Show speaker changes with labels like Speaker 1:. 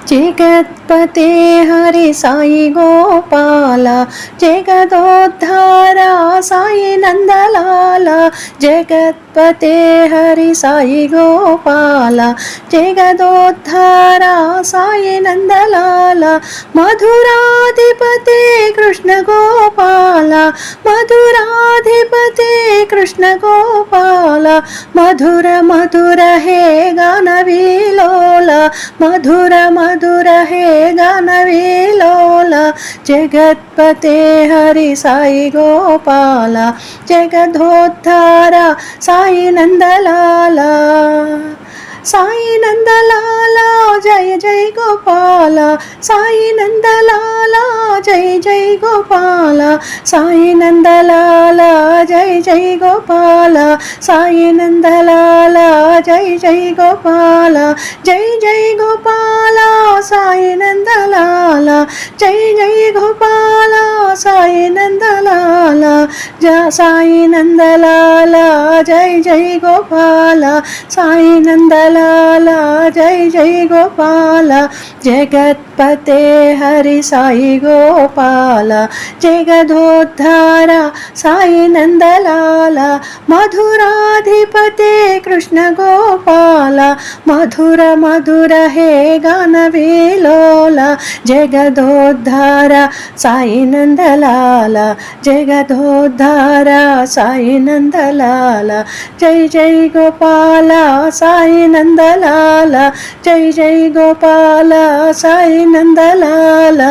Speaker 1: जगत्पते हरि साई गोपाल जगदोद्धारा साई नंदलाला जगत्पते हरि साई गोपाल जगदोद्धारा साई नंदलाला मधुराधिपते कृष्ण गोपाल मधुराधिपते कृष्ण गोपाल मधुर मधुर हे गानविलोला मधुर मधुर हे गानविलोला जगत्पते हरि साई गोपाल जगदोद्धारा साई नंदलाला साई नंदलाला जय जय गोपाल साई नंदलाला जय जय गोपाल साई नंदलाला जय जय गोपाल साई नंदलाला जय जय गोपाल साई नंदलाला जय जय गोपाल साई नंदलाला साई नंदलाला जय जय गोपाल साई नंदलाला जय जय गोपाल जगत्पते हरि साई गोपाल जगदोद्धारा साई नंदलाला मधुराधिपते कृष्ण गोपाल मधुर मधुर हे गानविलोला जगदोद्धारा साई नंदलाला जगदोद्धारा साई नंदलाला जय जय गोपाल साई नंदलाला जय जय गोपाल साई नंदलाला।